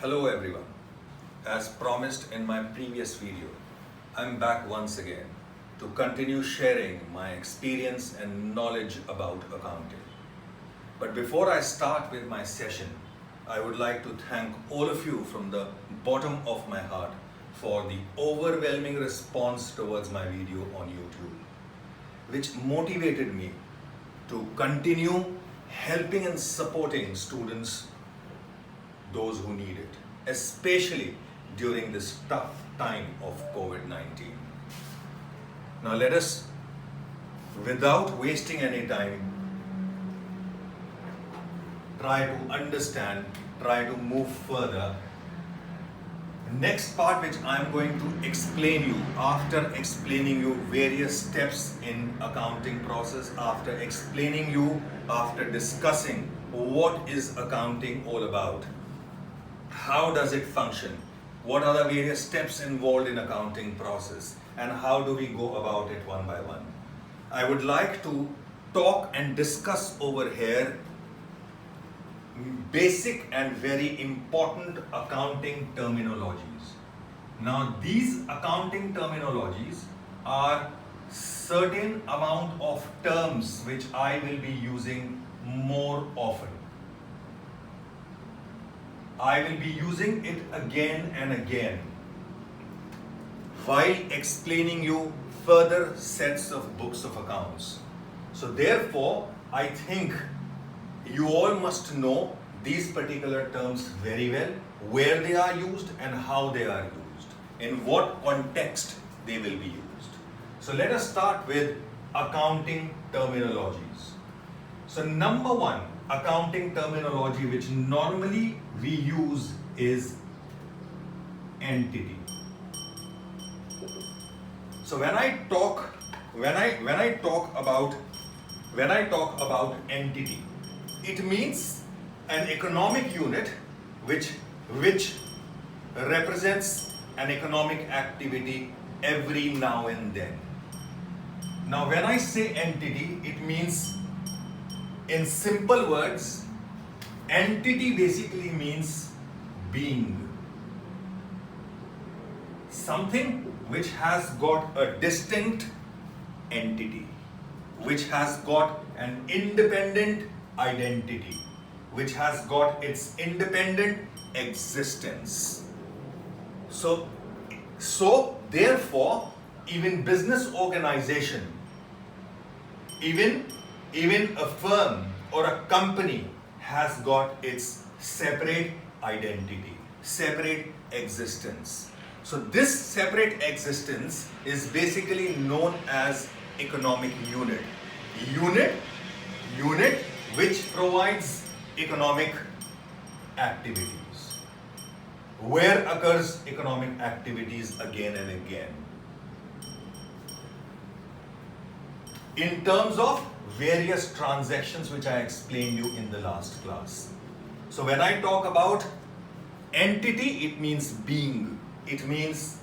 Hello everyone. As promised in my previous video, I'm back once again to continue sharing my experience and knowledge about accounting. But before I start with my session, I would like to thank all of you from the bottom of my heart for the overwhelming response towards my video on YouTube, which motivated me to continue helping and supporting students, those who need it, especially during this tough time of COVID-19. Now let us, without wasting any time, try to understand, try to move further. Next part which I am going to explain you, after explaining you various steps in accounting process, after discussing what is accounting all about, how does it function, what are the various steps involved in accounting process, and how do we go about it one by one. I would like to talk and discuss over here basic and very important accounting terminologies. Now these accounting terminologies are certain amount of terms which I will be using more often. I will be using it again and again while explaining you further sets of books of accounts. So therefore, I think you all must know these particular terms very well, where they are used and how they are used, in what context they will be used. So let us start with accounting terminologies. So number one, accounting terminology which normally we use is entity. So when I talk about entity, it means an economic unit which represents an economic activity every now and then. Now when I say entity, it means, in simple words, entity basically means being. Something which has got a distinct entity, which has got an independent identity, which has got its independent existence. So therefore, even business organization, even a firm or a company has got its separate identity, separate existence. So this separate existence is basically known as economic unit. Unit which provides economic activities. Where occurs economic activities again and again? In terms of various transactions which I explained you in the last class. So when I talk about entity, it means being. It means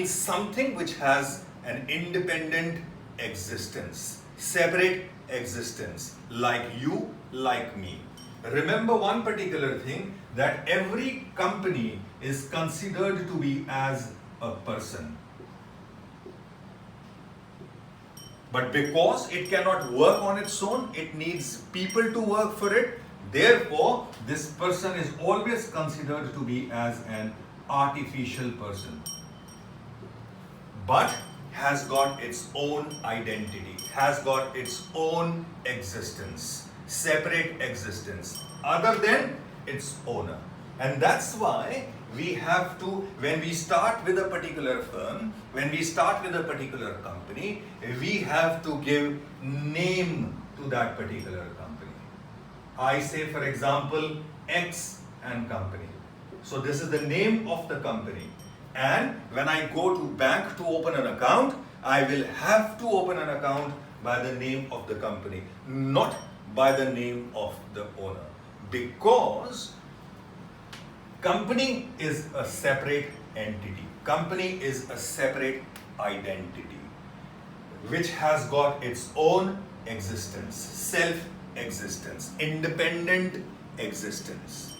something which has an independent existence, separate existence, like you, like me. Remember one particular thing, that every company is considered to be as a person. But because it cannot work on its own, it needs people to work for it. Therefore, this person is always considered to be as an artificial person, but has got its own identity, has got its own existence, separate existence, other than its owner. And that's why we have to, when we start with a particular firm, when we start with a particular company, we have to give name to that particular company. I say, for example, X and company. So this is the name of the company. And when I go to bank to open an account, I will have to open an account by the name of the company, not by the name of the owner. Because company is a separate entity. Company is a separate identity, which has got its own existence, self-existence, independent existence.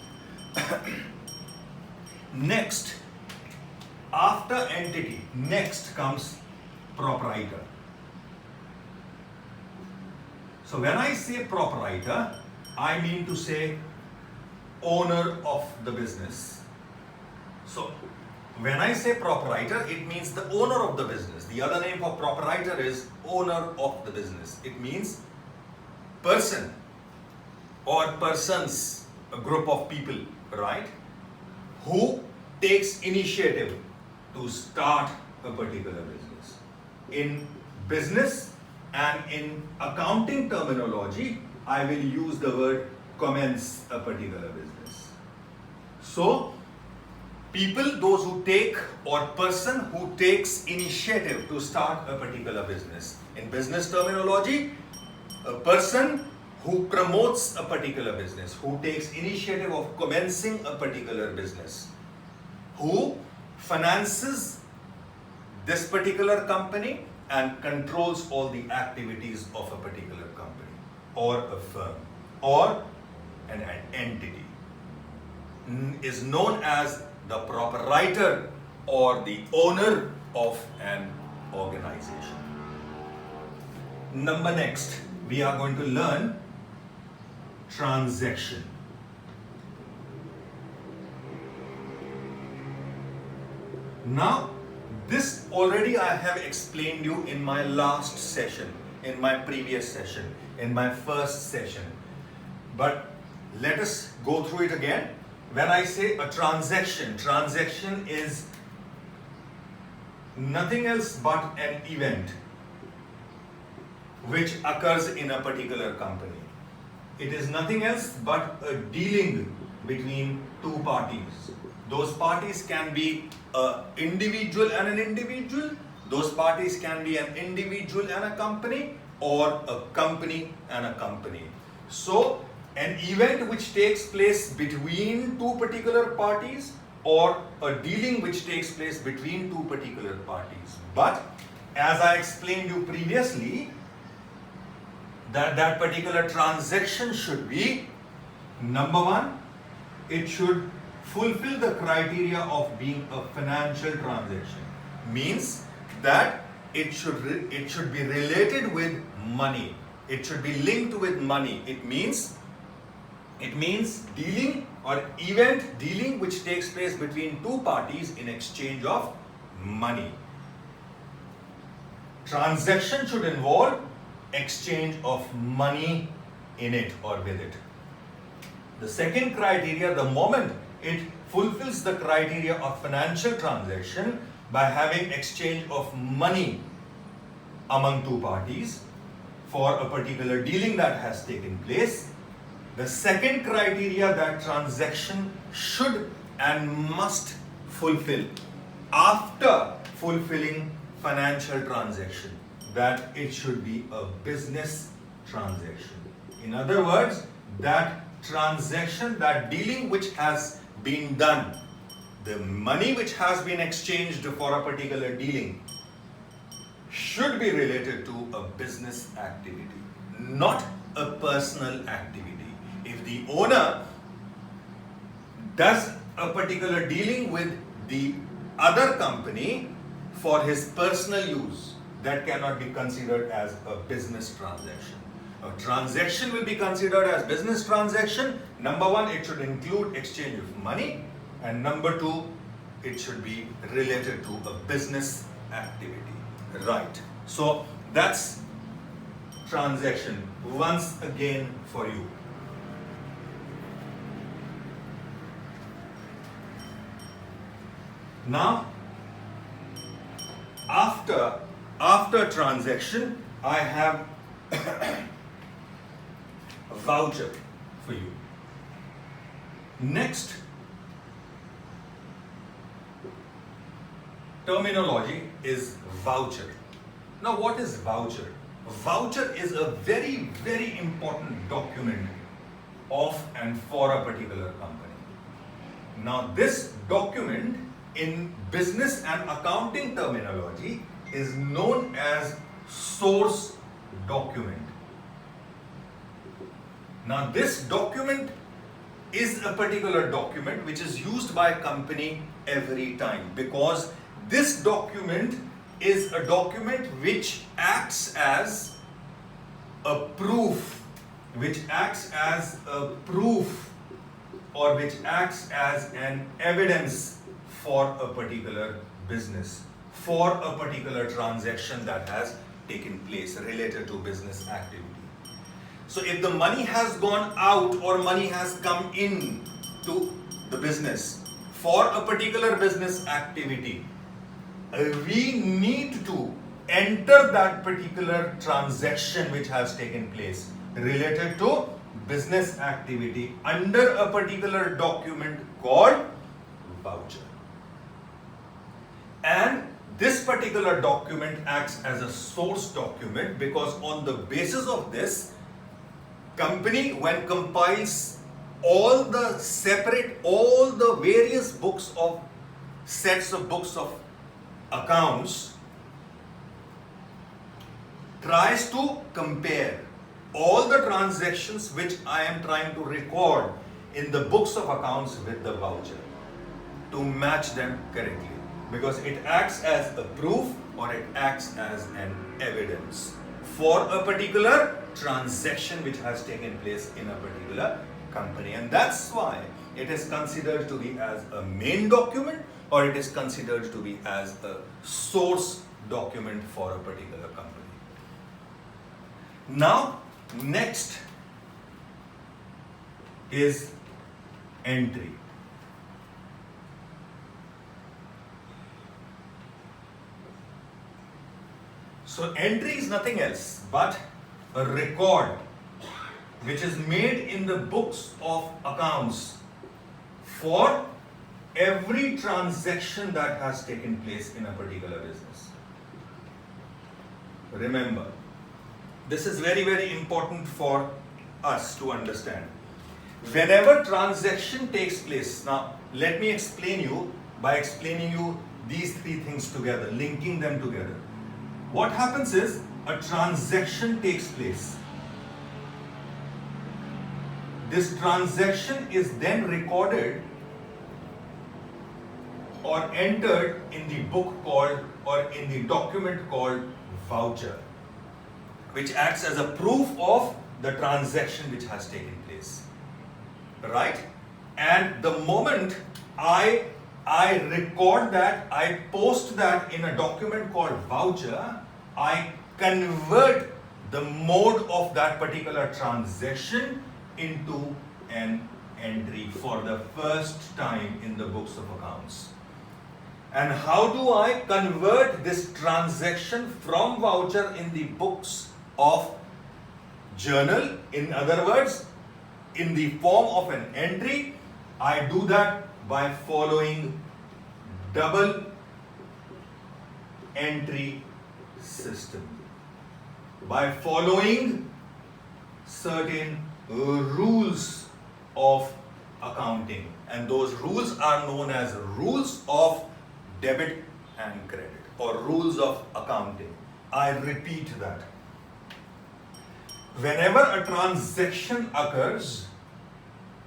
Next, after entity, next comes proprietor. So when I say proprietor, I mean to say owner of the business. So when I say proprietor, it means the owner of the business. The other name for proprietor is owner of the business. It means person or persons, a group of people, right, who takes initiative to start a particular business. In business and in accounting terminology, I will use the word commence a particular business. So, people, those who take, or person who takes initiative to start a particular business. In business terminology, a person who promotes a particular business, who takes initiative of commencing a particular business, who finances this particular company and controls all the activities of a particular company or a firm or an entity, is known as the proprietor or the owner of an organization. Next, we are going to learn transaction. Now, this already I have explained you in my last session, in my previous session, in my first session. But let us go through it again. When I say a transaction, transaction is nothing else but an event which occurs in a particular company. It is nothing else but a dealing between two parties. Those parties can be an individual and an individual. Those parties can be an individual and a company, or a company and a company. So, an event which takes place between two particular parties, or a dealing which takes place between two particular parties. But as I explained you previously, that particular transaction should be, number one, it should fulfill the criteria of being a financial transaction. Means that it should be related with money. It should be linked with money. It means dealing or event dealing which takes place between two parties in exchange of money. Transaction should involve exchange of money in it or with it. The second criteria, the moment it fulfills the criteria of financial transaction by having exchange of money among two parties for a particular dealing that has taken place. The second criteria that transaction should and must fulfill after fulfilling financial transaction, that it should be a business transaction. In other words, that transaction, that dealing which has been done, the money which has been exchanged for a particular dealing should be related to a business activity, not a personal activity. If the owner does a particular dealing with the other company for his personal use, that cannot be considered as a business transaction. A transaction will be considered as business transaction. Number one, it should include exchange of money, and number two, it should be related to a business activity. Right. So that's transaction once again for you. Now, after transaction, I have a voucher for you. Next terminology is voucher. Now, what is voucher? Voucher is a very, very important document of and for a particular company. Now, this document in business and accounting terminology is known as source document. Now, this document is a particular document which is used by a company every time, because this document is a document which acts as a proof, or which acts as an evidence for a particular business, for a particular transaction that has taken place related to business activity. So if the money has gone out or money has come in to the business for a particular business activity, we need to enter that particular transaction which has taken place related to business activity under a particular document called voucher. And this particular document acts as a source document, because on the basis of this, company, when compiles all the various sets of books of accounts, tries to compare all the transactions which I am trying to record in the books of accounts with the voucher to match them correctly, because it acts as a proof or it acts as an evidence for a particular transaction which has taken place in a particular company. And that's why it is considered to be as a main document, or it is considered to be as a source document for a particular company. Now, next is entry. So entry is nothing else but a record which is made in the books of accounts for every transaction that has taken place in a particular business. Remember, this is very, very important for us to understand. Whenever transaction takes place, now let me explain you by explaining you these three things together, linking them together. What happens is, a transaction takes place. This transaction is then recorded or entered in the book called, or in the document called voucher, which acts as a proof of the transaction which has taken place. Right? And the moment I record that, I post that in a document called voucher, I convert the mode of that particular transaction into an entry for the first time in the books of accounts. And how do I convert this transaction from voucher in the books of journal? In other words, in the form of an entry, I do that by following double entry system, by following certain rules of accounting, and those rules are known as rules of debit and credit, or rules of accounting. I repeat that. Whenever a transaction occurs,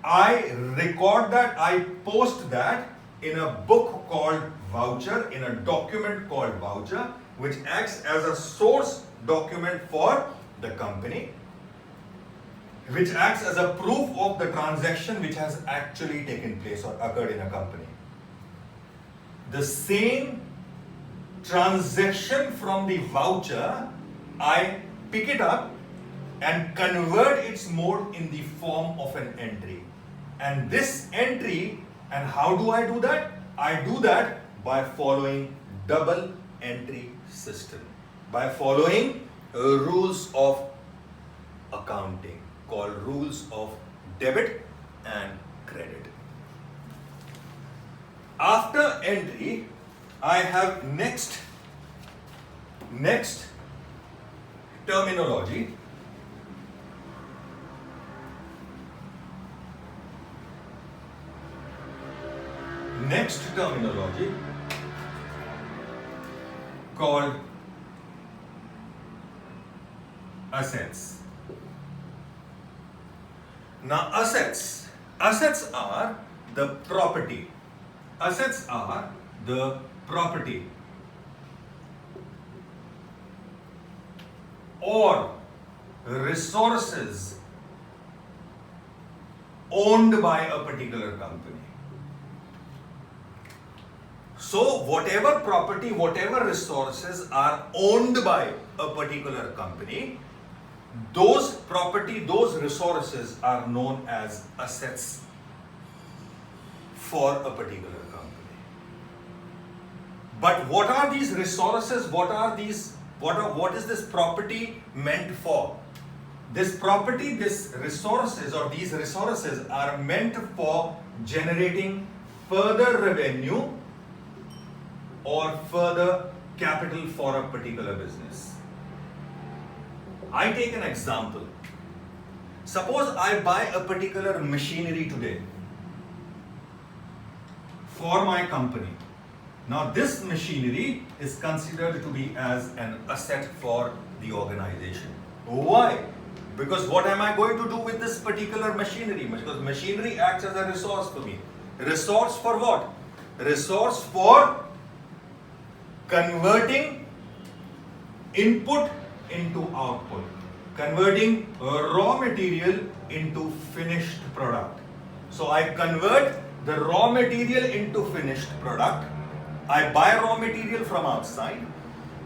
I record that, I post that in a book called voucher, in a document called voucher, which acts as a source document for the company, which acts as a proof of the transaction which has actually taken place or occurred in a company. The same transaction from the voucher, I pick it up and convert its mode in the form of an entry. And this entry, and how do I do that? I do that by following double entry system, by following rules of accounting called rules of debit and credit. After entry, I have next terminology. Next terminology called assets. Now assets Assets are the property. Assets are the property or resources owned by a particular company. So whatever property, whatever resources are owned by a particular company, those property, those resources are known as assets for a particular company. But what are these resources? What is this property meant for? This property, these resources are meant for generating further revenue or further capital for a particular business. I take an example. Suppose I buy a particular machinery today for my company. Now this machinery is considered to be as an asset for the organization. Why? Because what am I going to do with this particular machinery? Because machinery acts as a resource for me. Resource for what? Resource for converting input into output, converting raw material into finished product. So I convert the raw material into finished product. I buy raw material from outside,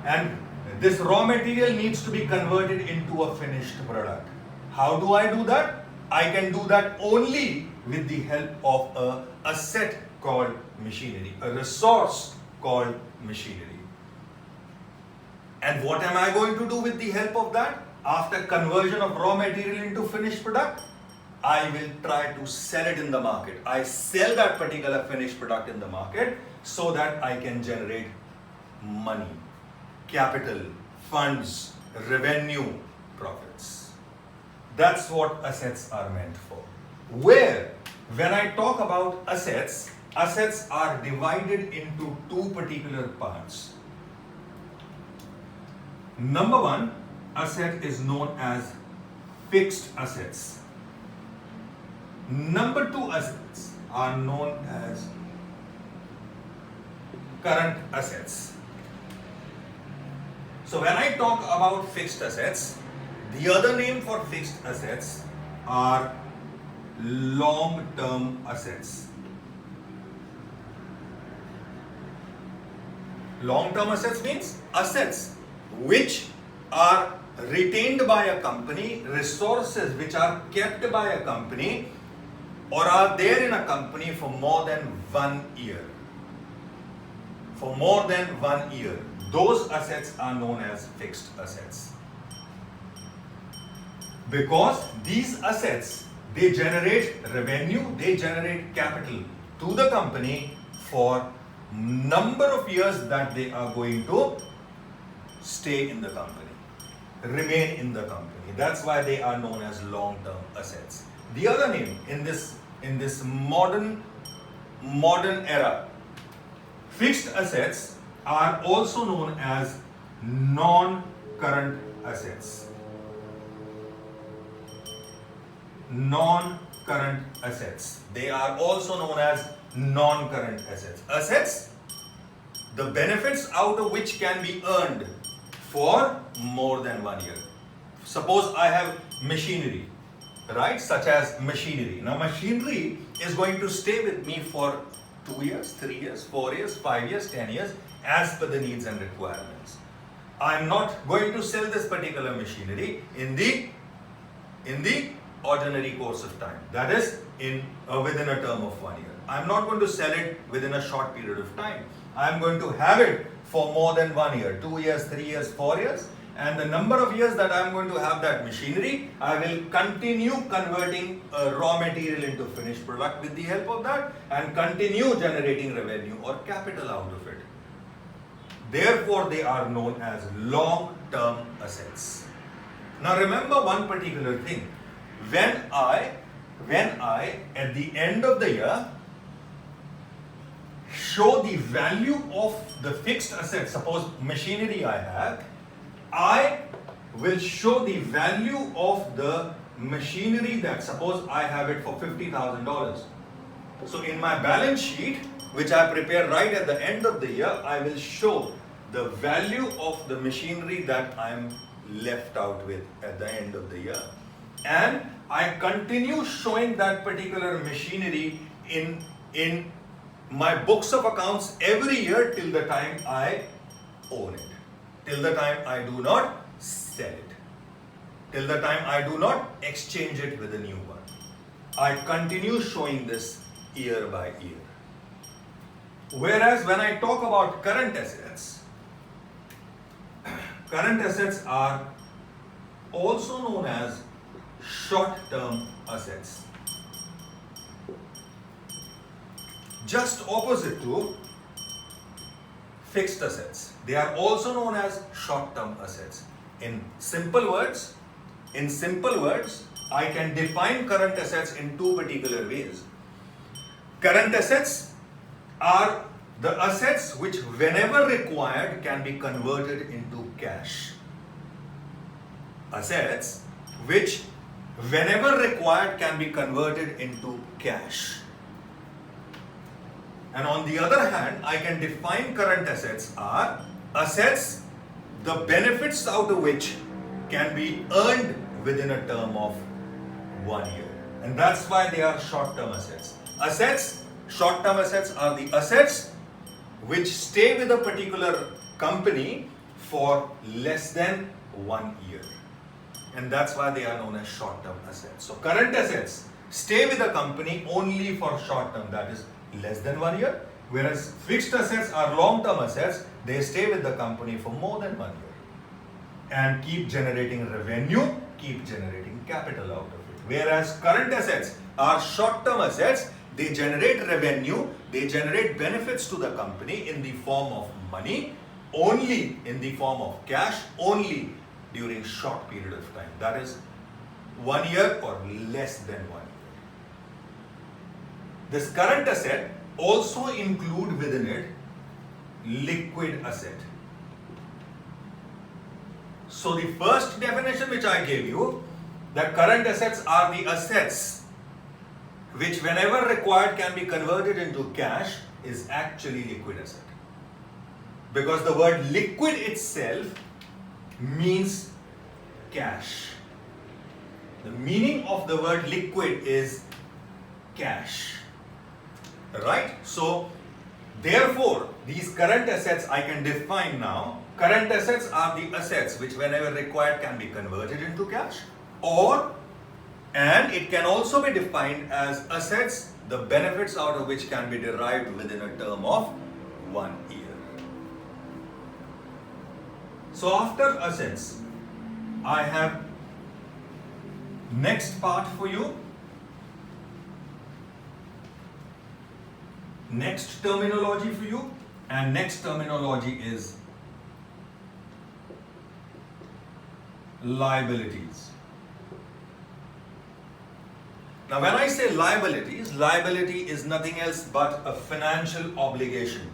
and this raw material needs to be converted into a finished product. How do I do that? I can do that only with the help of an asset called machinery, a resource called machinery. And what am I going to do with the help of that? After conversion of raw material into finished product, I will try to sell it in the market. I sell that particular finished product in the market so that I can generate money, capital, funds, revenue, profits. That's what assets are meant for. When I talk about assets, assets are divided into two particular parts. Number one, asset is known as fixed assets. Number two assets are known as current assets. So when I talk about fixed assets, the other name for fixed assets are long-term assets. Long-term assets means assets which are retained by a company, resources which are kept by a company or are there in a company for more than 1 year. For more than 1 year. Those assets are known as fixed assets. Because these assets, they generate revenue, they generate capital to the company for number of years that they are going to stay in the company, remain in the company. That's why they are known as long-term assets. The other name in this modern era, fixed assets are also known as non-current assets. Non-current assets. They are also known as non-current assets. Assets, the benefits out of which can be earned for more than 1 year. Suppose I have machinery, right? Such as machinery. Now machinery is going to stay with me for 2 years, 3 years, 4 years, 5 years, 10 years as per the needs and requirements. I'm not going to sell this particular machinery in the ordinary course of time. That is within a term of 1 year. I'm not going to sell it within a short period of time. I'm going to have it for more than 1 year, 2 years, 3 years, 4 years. And the number of years that I'm going to have that machinery, I will continue converting raw material into finished product with the help of that and continue generating revenue or capital out of it. Therefore, they are known as long-term assets. Now remember one particular thing. When I at the end of the year show the value of the fixed asset, suppose machinery I have, I will show the value of the machinery that, suppose I have it for $50,000. So in my balance sheet, which I prepare right at the end of the year, I will show the value of the machinery that I am left out with at the end of the year. And I continue showing that particular machinery in my books of accounts every year till the time I own it, till the time I do not sell it, till the time I do not exchange it with a new one. I continue showing this year by year. Whereas when I talk about current assets are also known as short-term assets. Just opposite to fixed assets. They are also known as short-term assets. In simple words, I can define current assets in two particular ways. Current assets are the assets which, whenever required, can be converted into cash. Assets which, whenever required, can be converted into cash. And on the other hand, I can define current assets are assets, the benefits out of which can be earned within a term of 1 year. And that's why they are short-term assets. Short-term assets are the assets which stay with a particular company for less than 1 year. And that's why they are known as short-term assets. So current assets stay with a company only for short term, that is less than 1 year. Whereas fixed assets are long-term assets, they stay with the company for more than 1 year and keep generating revenue, keep generating capital out of it. Whereas current assets are short-term assets, they generate revenue, they generate benefits to the company in the form of money, only in the form of cash, only during short period of time. That is 1 year or less than 1 year. This current asset also include within it liquid asset. So the first definition which I gave you, that current assets are the assets which whenever required can be converted into cash, is actually liquid asset. Because the word liquid itself means cash. The meaning of the word liquid is cash. Right? So, therefore, these current assets I can define now. Current assets are the assets which whenever required can be converted into cash, and it can also be defined as assets, the benefits out of which can be derived within a term of 1 year. So after assets, I have next part for you. Next terminology for you, and next terminology is liabilities. Now when I say liabilities, liability is nothing else but a financial obligation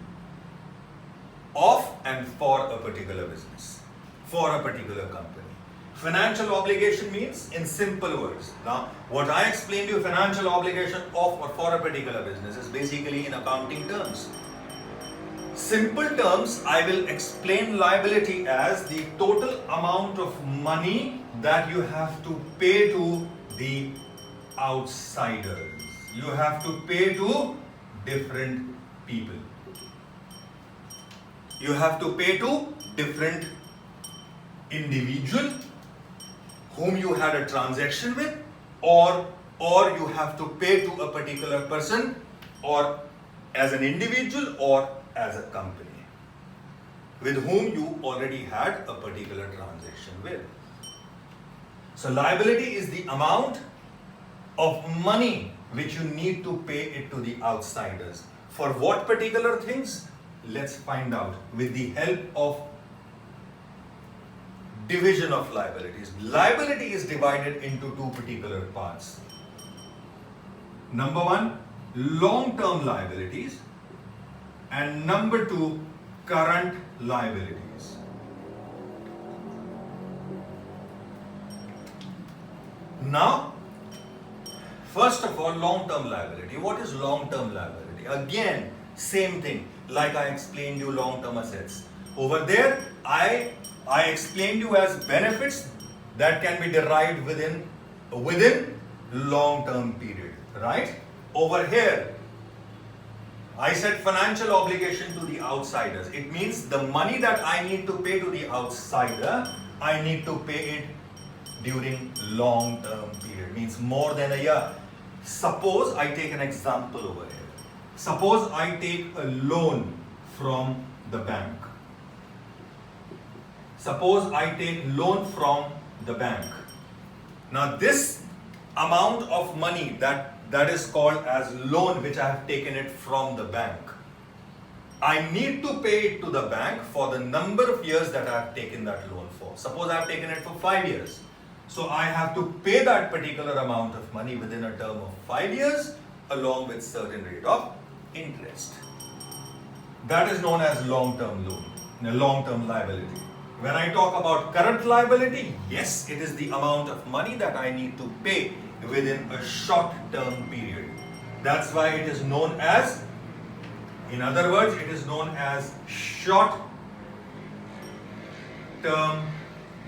of and for a particular business, for a particular company. Financial obligation means, in simple words, now what I explained to you, financial obligation of or for a particular business, is basically in accounting terms. Simple terms, I will explain liability as the total amount of money that you have to pay to the outsiders. You have to pay to different people. You have to pay to different individual whom you had a transaction with, or you have to pay to a particular person, or as an individual or as a company with whom you already had a particular transaction with. So liability is the amount of money which you need to pay it to the outsiders. For what particular things? Let's find out with the help of division of liabilities. Liability is divided into two particular parts. Number one, long-term liabilities, and number two, current liabilities. Now, first of all, long-term liability. What is long-term liability? Again, same thing, like I explained you long-term assets. Over there, I explained you as benefits that can be derived within long-term period, right? Over here, I said financial obligation to the outsiders. It means the money that I need to pay to the outsider, I need to pay it during long-term period, means more than a year. Suppose I take an example over here. Suppose I take a loan from the bank. Suppose I take loan from the bank. Now this amount of money that is called as loan, which I have taken it from the bank, I need to pay it to the bank for the number of years that I have taken that loan for. Suppose I have taken it for 5 years. So I have to pay that particular amount of money within a term of 5 years along with certain rate of interest. That is known as long-term loan, long-term liability. When I talk about current liability, yes, it is the amount of money that I need to pay within a short-term period. That's why it is known as, in other words, it is known as short-term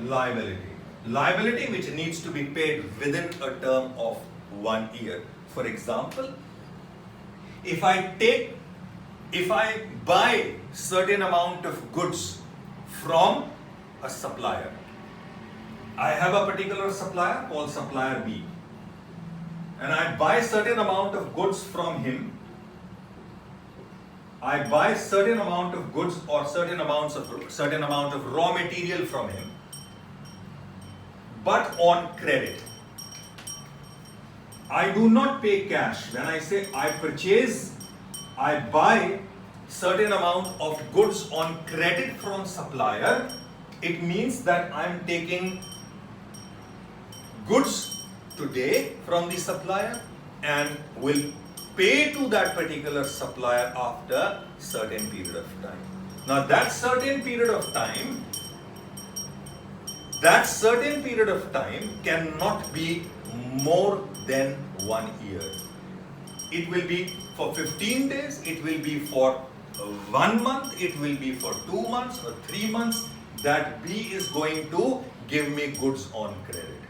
liability. Liability which needs to be paid within a term of 1 year. For example, if I buy certain amount of goods from a supplier, I have a particular supplier called supplier B, and I buy certain amount of goods from him. I buy certain amount of goods or certain amount of raw material from him, but on credit. I do not pay cash. When I say I buy certain amount of goods on credit from supplier, it means that I am taking goods today from the supplier and will pay to that particular supplier after certain period of time. Now that certain period of time cannot be more than 1 year. It will be for 15 days, it will be for 1 month, it will be for 2 months or 3 months, that B is going to give me goods on credit,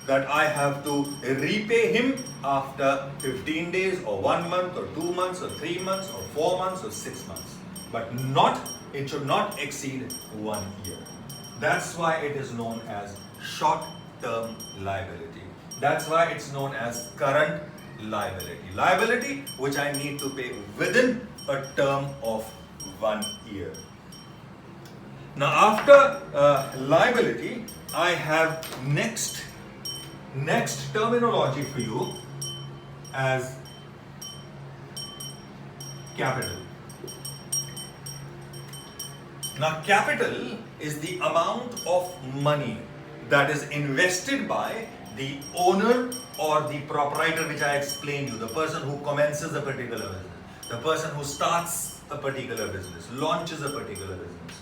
that I have to repay him after 15 days or 1 month or 2 months or 3 months or 4 months or 6 months, but it should not exceed 1 year. That's why it is known as short-term liability. That's why it's known as current liability. Liability which I need to pay within a term of 1 year. Now after liability, I have next terminology for you as capital. Now capital is the amount of money that is invested by the owner or the proprietor, which I explained to you, the person who commences a particular business, the person who starts a particular business, launches a particular business,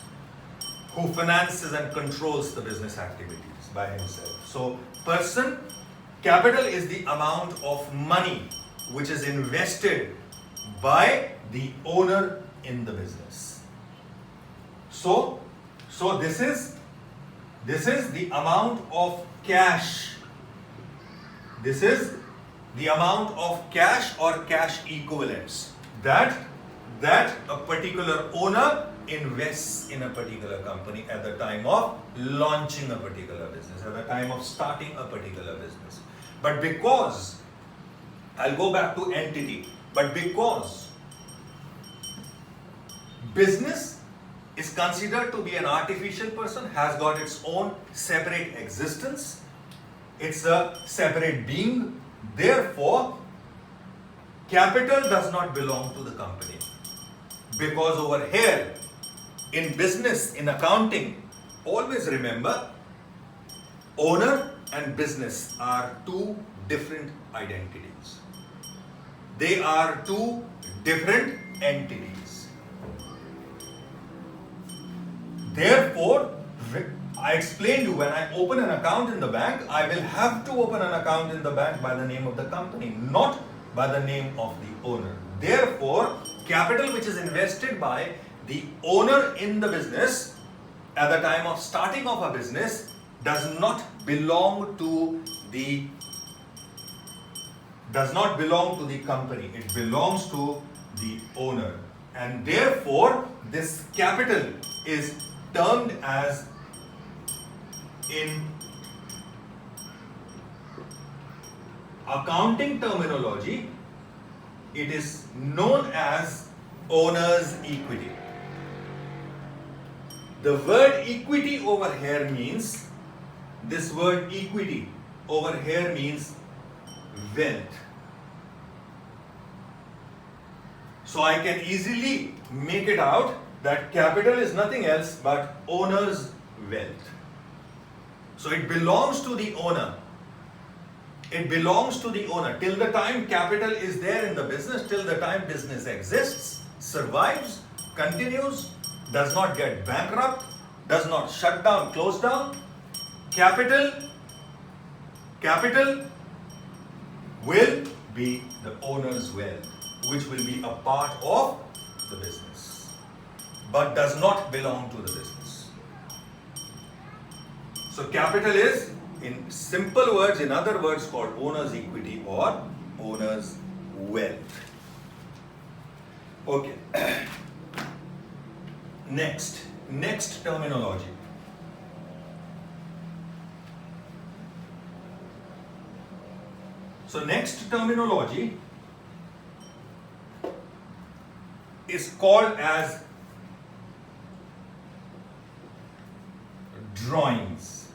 who finances and controls the business activities by himself. So capital is the amount of money which is invested by the owner in the business. So this is the amount of cash. This is the amount of cash or cash equivalents that a particular owner invests in a particular company at the time of launching a particular business, at the time of starting a particular business. But because, I'll go back to entity, but because business is considered to be an artificial person, has got its own separate existence, it's a separate being, therefore capital does not belong to the company. Because over here, in business, in accounting, always remember, owner and business are two different identities. They are two different entities. Therefore, I explained to you, when I open an account in the bank, I will have to open an account in the bank by the name of the company, not by the name of the owner. Therefore, capital which is invested by the owner in the business at the time of starting of a business does not belong to the company. It belongs to the owner, and therefore this capital is termed as, in accounting terminology, it is known as owner's equity. The word equity over here means, this word equity over here means wealth. So I can easily make it out that capital is nothing else but owner's wealth. So it belongs to the owner. It belongs to the owner. Till the time capital is there in the business, till the time business exists, survives, continues, does not get bankrupt, does not shut down, close down, capital will be the owner's wealth, which will be a part of the business, but does not belong to the business. So capital is, in simple words, in other words, called owner's equity or owner's wealth. Okay. Next terminology. So next terminology is called as drawings.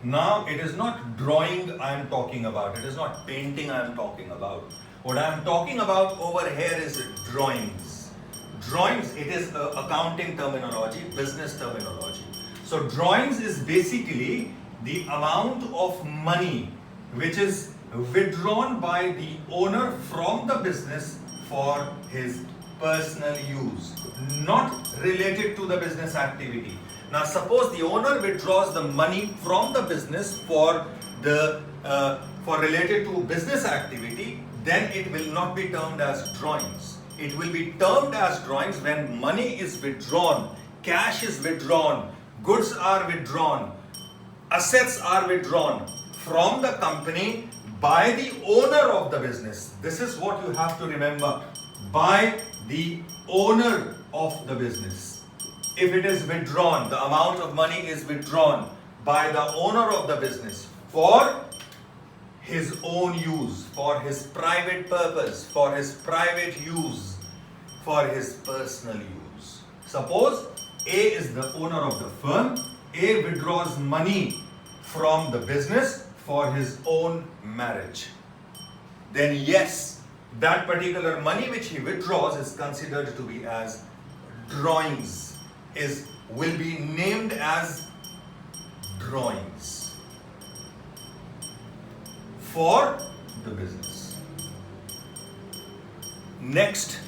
Now it is not drawing I am talking about, it is not painting I am talking about. What I am talking about over here is drawings. Drawings, it is accounting terminology, business terminology. So drawings is basically the amount of money which is withdrawn by the owner from the business for his personal use, not related to the business activity. Now suppose the owner withdraws the money from the business for related to business activity, then it will not be termed as drawings. It will be termed as drawings when money is withdrawn, cash is withdrawn, goods are withdrawn, assets are withdrawn from the company by the owner of the business. This is what you have to remember. By the owner of the business. If it is withdrawn, the amount of money is withdrawn by the owner of the business for his own use, for his private purpose, for his private use, for his personal use. Suppose A is the owner of the firm. A withdraws money from the business for his own marriage. Then yes, that particular money which he withdraws is considered to be as drawings, will be named as drawings for the business. Next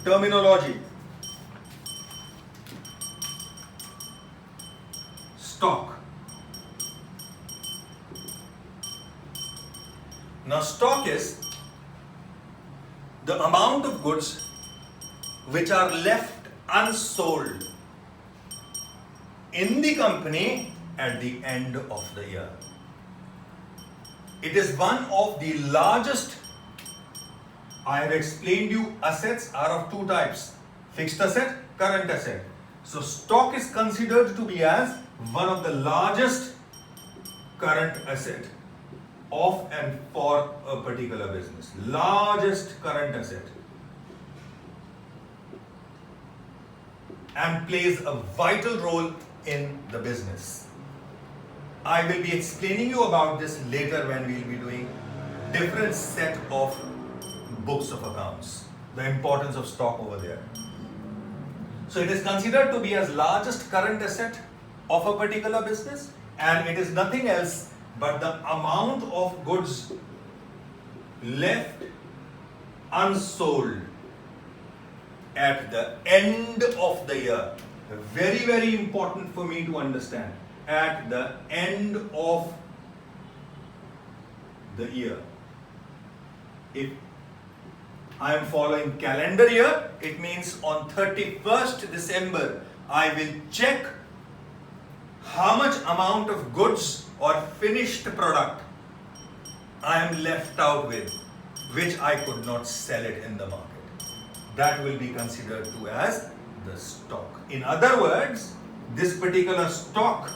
terminology, stock. Now stock is the amount of goods which are left unsold in the company at the end of the year. It is one of the largest. I have explained you assets are of two types: fixed asset, current asset. So stock is considered to be as one of the largest current asset of and for a particular business. Largest current asset. And plays a vital role in the business. I will be explaining you about this later when we will be doing different set of books of accounts. The importance of stock over there. So it is considered to be as largest current asset of a particular business, and it is nothing else but the amount of goods left unsold at the end of the year. Very, very important for me to understand. at the end of the year. If I am following calendar year, it means on 31st December, I will check how much amount of goods or finished product I am left out with, which I could not sell it in the market. That will be considered to as the stock. In other words, this particular stock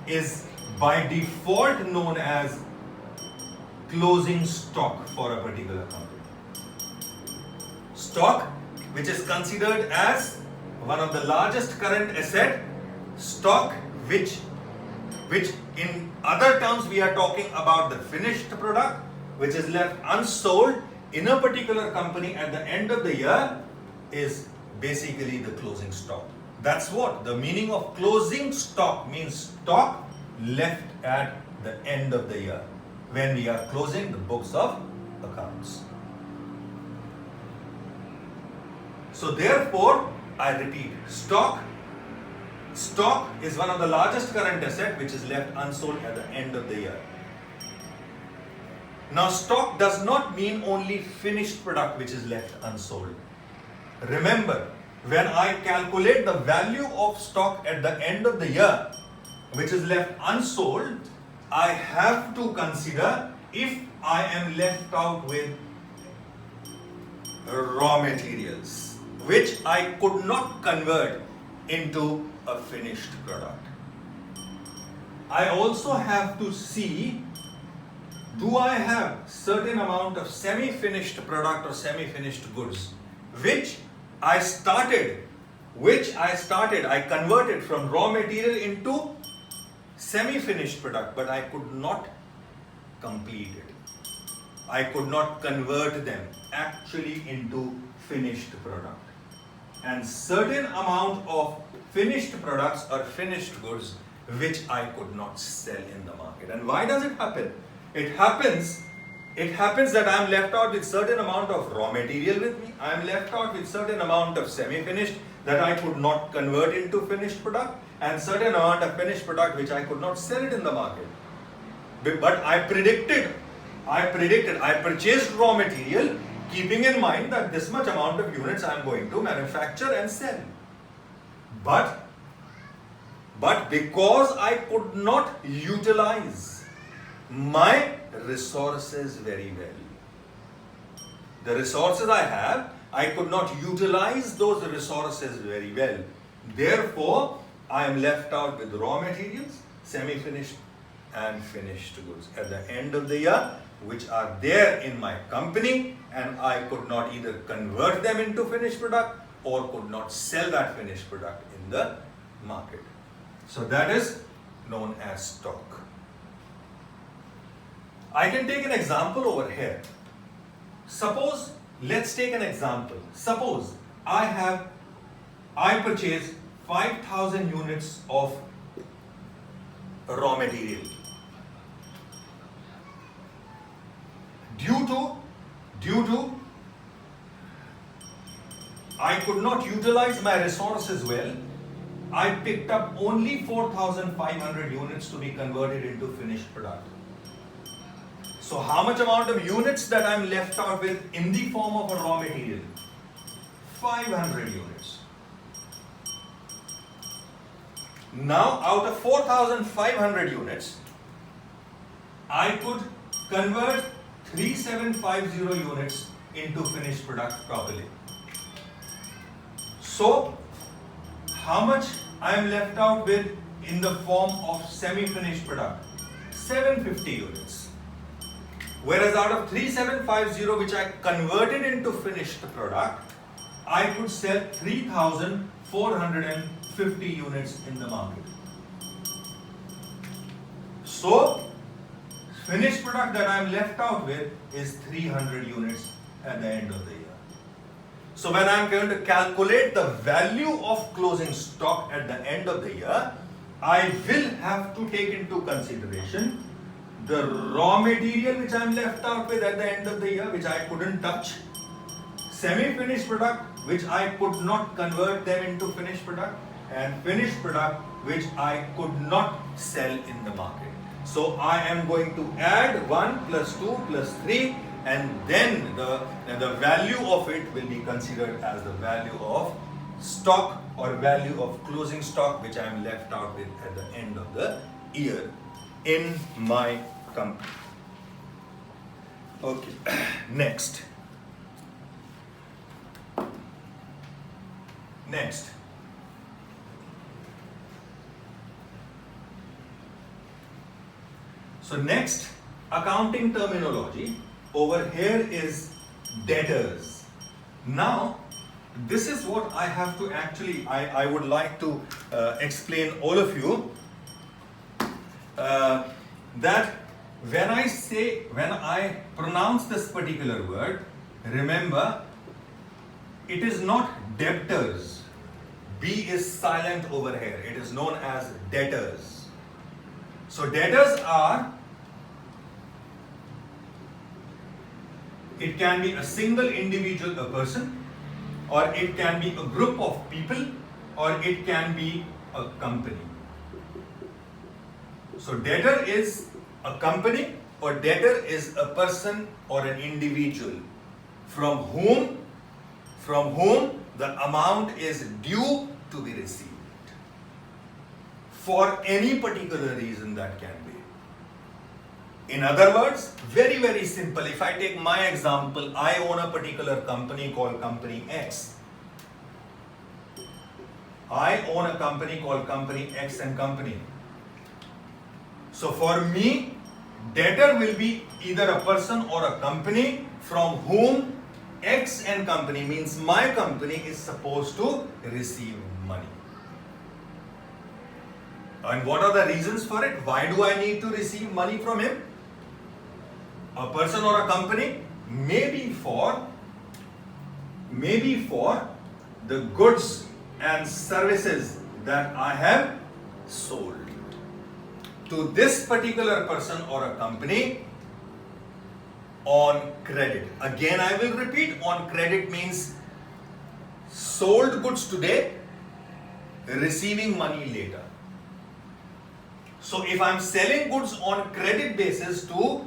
is by default known as closing stock for a particular company. Stock, which is considered as one of the largest current asset, stock which in other terms we are talking about the finished product which is left unsold in a particular company at the end of the year, is basically the closing stock. That's what the meaning of closing stock means, stock left at the end of the year when we are closing the books of accounts. So therefore, I repeat, stock is one of the largest current asset which is left unsold at the end of the year. Now, stock does not mean only finished product which is left unsold. Remember, when I calculate the value of stock at the end of the year which is left unsold, I have to consider if I am left out with raw materials which I could not convert into a finished product. I also have to see, do I have certain amount of semi-finished product or semi-finished goods which I converted from raw material into semi-finished product, but I could not complete it. I could not convert them actually into finished product. And certain amount of finished products or finished goods which I could not sell in the market. And why does it happen? It happens that I am left out with certain amount of raw material with me. I am left out with certain amount of semi-finished that I could not convert into finished product, and certain amount of finished product which I could not sell it in the market. But I purchased raw material keeping in mind that this much amount of units I am going to manufacture and sell. But because I could not utilize my resources very well, the resources I have, I could not utilize those resources very well. Therefore, I am left out with raw materials, semi-finished and finished goods at the end of the year, which are there in my company, and I could not either convert them into finished product or could not sell that finished product in the market. So that is known as stock. I can take an example over here. Suppose, let's take an example. Suppose I purchase 5,000 units of raw material. Due to I could not utilize my resources well, I picked up only 4,500 units to be converted into finished product. So how much amount of units that I am left out with in the form of a raw material? 500 units. Now out of 4,500 units, I could convert 3,750 units into finished product properly. So how much I am left out with in the form of semi-finished product? 750 units. Whereas out of 3,750 which I converted into finished product, I could sell 3,450 units in the market. So finished product that I am left out with is 300 units at the end of the year. So when I am going to calculate the value of closing stock at the end of the year, I will have to take into consideration the raw material which I am left out with at the end of the year, which I couldn't touch, semi-finished product which I could not convert them into finished product, and finished product which I could not sell in the market. So I am going to add 1 plus 2 plus 3, and then the value of it will be considered as the value of stock or value of closing stock, which I am left out with at the end of the year in my company. Okay, next. So next, accounting terminology over here is debtors. Now, this is what I have to actually, I would like to explain all of you that when I pronounce this particular word, remember, it is not debtors. B is silent over here. It is known as debtors. So debtors are, it can be a single individual, a person, or it can be a group of people, or it can be a company. So debtor is a company, or debtor is a person or an individual from whom the amount is due to be received for any particular reason that can be. In other words, very, very simple. If I take my example, I own a particular company called Company X. I own a company called Company X and Company. So for me, debtor will be either a person or a company from whom X and Company, means my company, is supposed to receive money. And what are the reasons for it? Why do I need to receive money from him? A person or a company? Maybe for the goods and services that I have sold to this particular person or a company on credit. Again, I will repeat, on credit means sold goods today, receiving money later. So if I am selling goods on credit basis to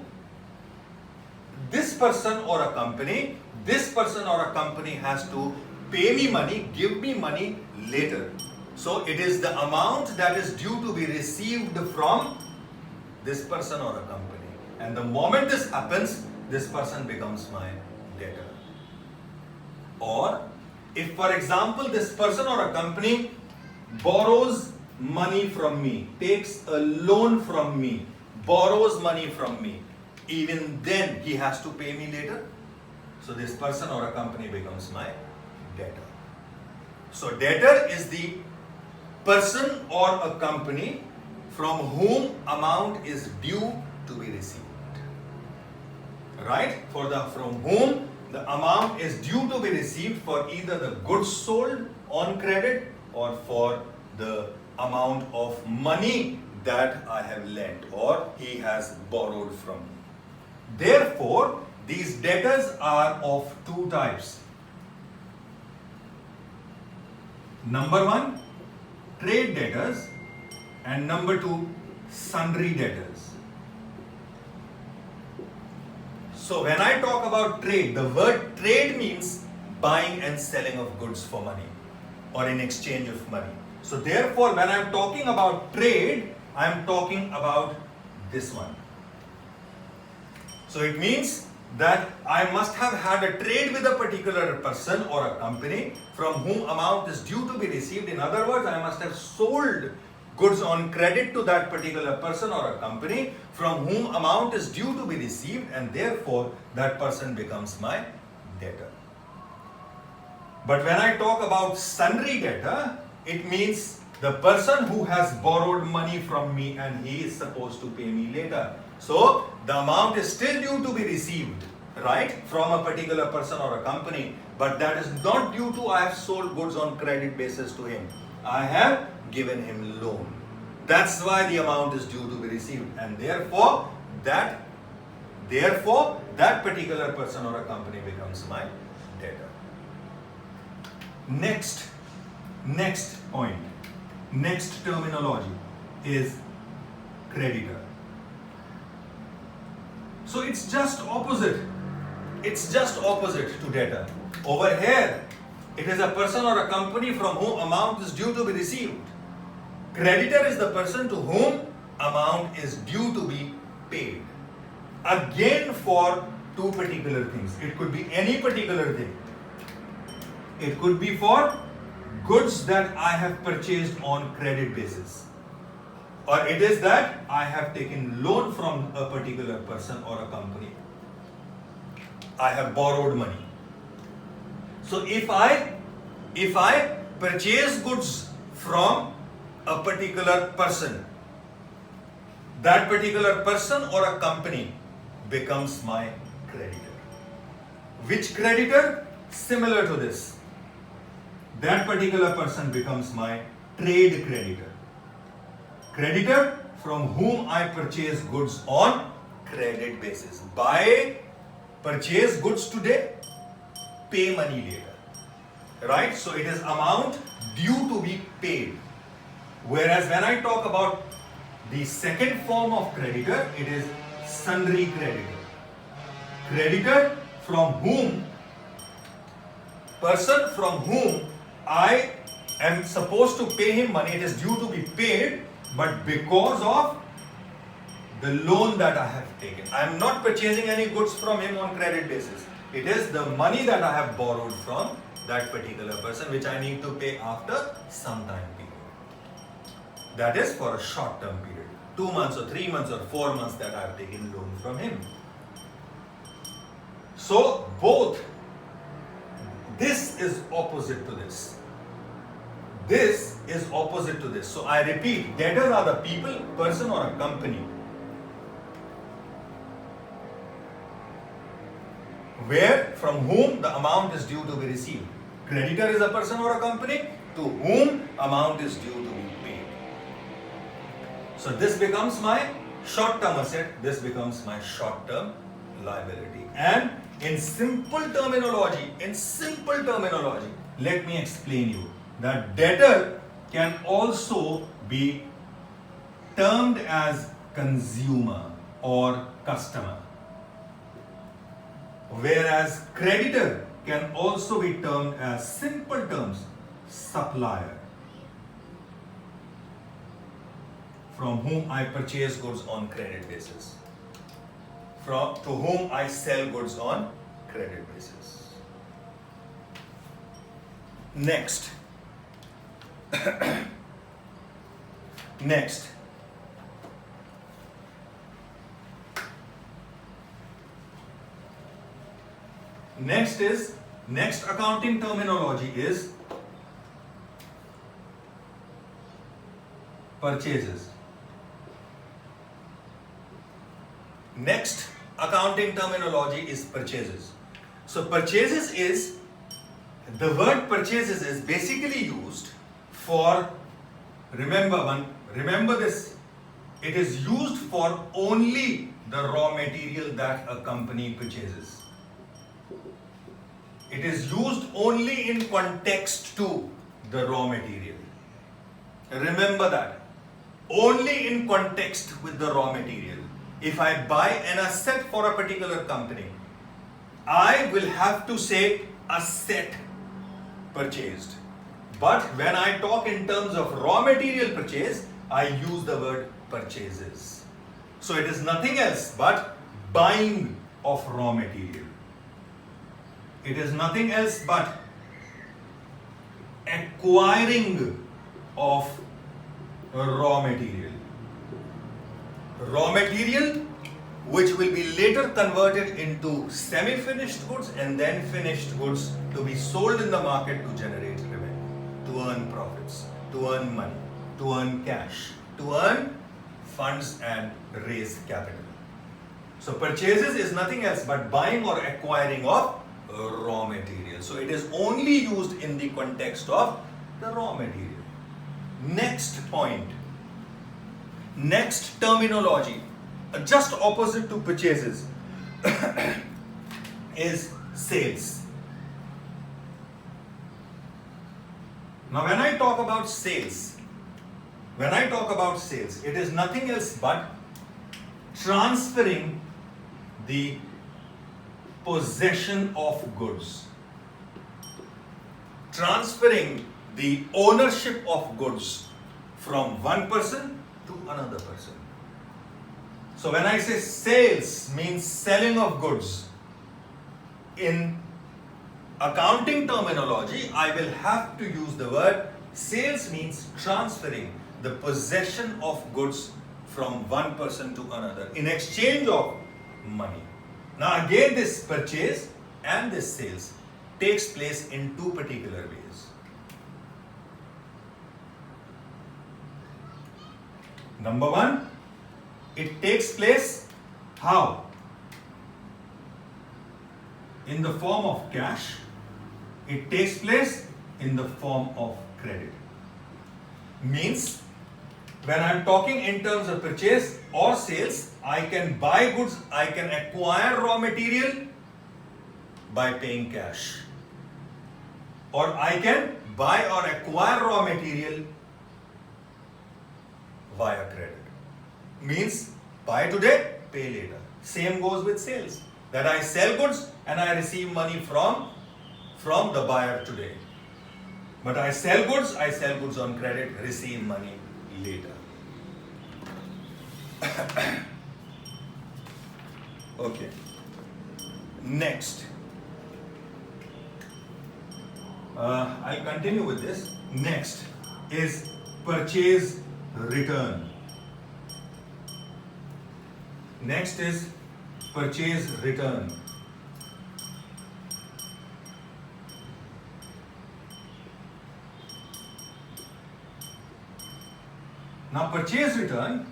this person or a company, this person or a company has to pay me money, give me money later. So it is the amount that is due to be received from this person or a company. And the moment this happens, this person becomes my debtor. Or if, for example, this person or a company borrows money from me, takes a loan from me, borrows money from me, even then he has to pay me later. So this person or a company becomes my debtor. So debtor is the person or a company from whom amount is due to be received. Right? From whom the amount is due to be received for either the goods sold on credit or for the amount of money that I have lent or he has borrowed from me. Therefore, these debtors are of two types. Number one, trade debtors, and number two, sundry debtors. So when I talk about trade, the word trade means buying and selling of goods for money or in exchange of money. So therefore, when I am talking about trade, I am talking about this one. So it means that I must have had a trade with a particular person or a company from whom amount is due to be received. In other words, I must have sold goods on credit to that particular person or a company from whom amount is due to be received, and therefore that person becomes my debtor. But when I talk about sundry debtor, it means the person who has borrowed money from me and he is supposed to pay me later. So the amount is still due to be received, right, from a particular person or a company, but that is not due to I have sold goods on credit basis to him. I have given him loan. That's why the amount is due to be received, and therefore that particular person or a company becomes my debtor. Next point. Next terminology is creditor. So it's just opposite. It's just opposite to debtor. Over here, it is a person or a company from whom amount is due to be received. Creditor is the person to whom amount is due to be paid. Again, for two particular things. It could be any particular thing. It could be for goods that I have purchased on credit basis. Or it is that I have taken loan from a particular person or a company. I have borrowed money. So if I purchase goods from a particular person, that particular person or a company becomes my creditor. Which creditor? Similar to this. That particular person becomes my trade creditor. Creditor from whom I purchase goods on credit basis. Buy, purchase goods today, pay money later. Right? So it is amount due to be paid. Whereas when I talk about the second form of creditor, it is sundry creditor. Creditor from whom, person from whom I am supposed to pay him money, it is due to be paid, but because of the loan that I have taken. I am not purchasing any goods from him on credit basis. It is the money that I have borrowed from that particular person which I need to pay after some time period. That is for a short term period. 2 months or 3 months or 4 months that I have taken loan from him. So both, this is opposite to this. This is opposite to this. So I repeat, debtors are the people, person or a company where from whom the amount is due to be received. Creditor is a person or a company to whom amount is due to be paid. So this becomes my short-term asset, this becomes my short-term liability. And in simple terminology, let me explain you that debtor can also be termed as consumer or customer, whereas creditor can also be termed as simple terms supplier, from whom I purchase goods on credit basis, to whom I sell goods on credit basis. Next. Next. Next accounting terminology is purchases. Next accounting terminology is purchases. So purchases is, the word purchases is basically used for, remember this, it is used for only the raw material that a company purchases. It is used only in context to the raw material. Remember that. Only in context with the raw material. If I buy an asset for a particular company, I will have to say asset purchased. But when I talk in terms of raw material purchase, I use the word purchases. So it is nothing else but buying of raw material. It is nothing else but acquiring of raw material. Raw material which will be later converted into semi-finished goods and then finished goods to be sold in the market to generate revenue, to earn profits, to earn money, to earn cash, to earn funds and raise capital. So purchases is nothing else but buying or acquiring of raw material. So it is only used in the context of the raw material. Next point. Next terminology, just opposite to purchases, is sales. Now when I talk about sales, when I talk about sales, it is nothing else but transferring the possession of goods. Transferring the ownership of goods from one person to another person. So when I say sales means selling of goods, in accounting terminology, I will have to use the word sales means transferring the possession of goods from one person to another in exchange of money. Now again, this purchase and this sales takes place in two particular ways. Number one, it takes place how? In the form of cash. It takes place in the form of credit. Means, when I'm talking in terms of purchase or sales, I can buy goods, I can acquire raw material by paying cash. Or I can buy or acquire raw material via credit. Means, buy today, pay later. Same goes with sales. That I sell goods and I receive money from the buyer today. But I sell goods on credit, receive money later. Okay. Next. I'll continue with this. Next is purchase return. Next is purchase return. Now purchase return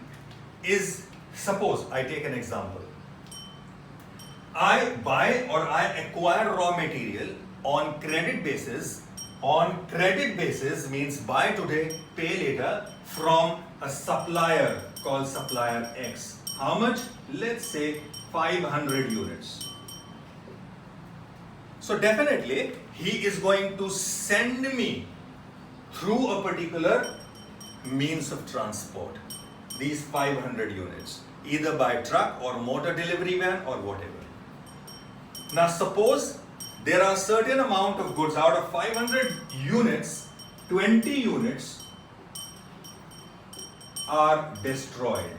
is, suppose I take an example. I buy or I acquire raw material on credit basis. On credit basis means buy today, pay later from a supplier called supplier X. How much? Let's say 500 units. So definitely he is going to send me through a particular means of transport these 500 units, either by truck or motor delivery van or whatever. Now suppose there are certain amount of goods out of 500 units, 20 units are destroyed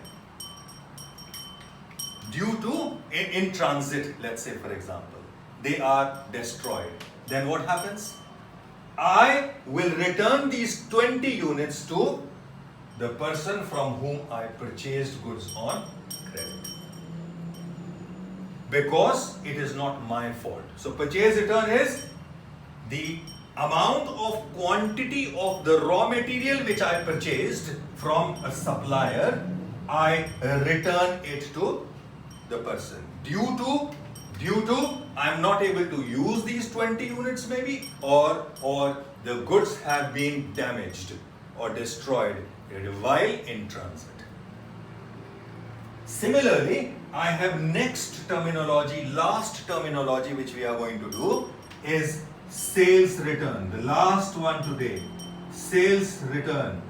due to in transit, let's say for example, they are destroyed. Then what happens? I will return these 20 units to the person from whom I purchased goods on credit, because it is not my fault. So purchase return is the amount of quantity of the raw material which I purchased from a supplier, I return it to the person due to I am not able to use these 20 units maybe, or the goods have been damaged or destroyed while in transit. Similarly, I have next terminology, last terminology which we are going to do is sales return. The last one today, sales return.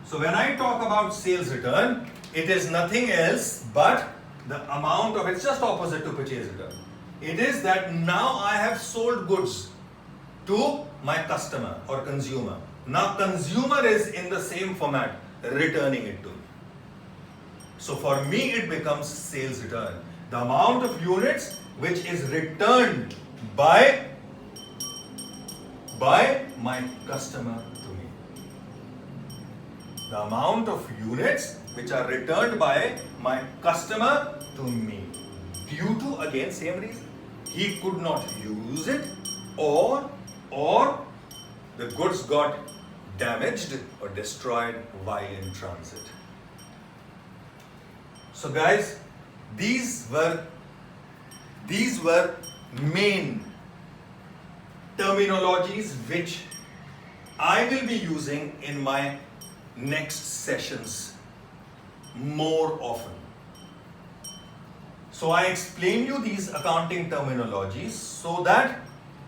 So when I talk about sales return, it is nothing else but the amount of, it's just opposite to purchase return. It is that now I have sold goods to my customer or consumer. Now consumer is in the same format, returning it to me. So for me it becomes sales return. The amount of units which is returned by my customer to me. The amount of units which are returned by my customer to me. Due to, again, same reason. He could not use it, or the goods got damaged or destroyed while in transit. So guys, these were main terminologies which I will be using in my next sessions more often. So I explain you these accounting terminologies so that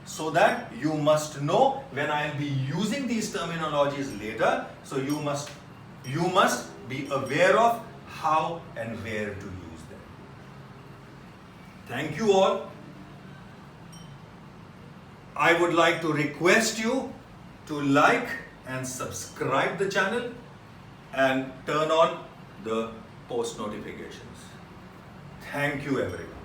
so that you must know when I'll be using these terminologies later. So you must be aware of how and where to use them. Thank you all. I would like to request you to like and subscribe the channel and turn on the post notifications. Thank you everyone.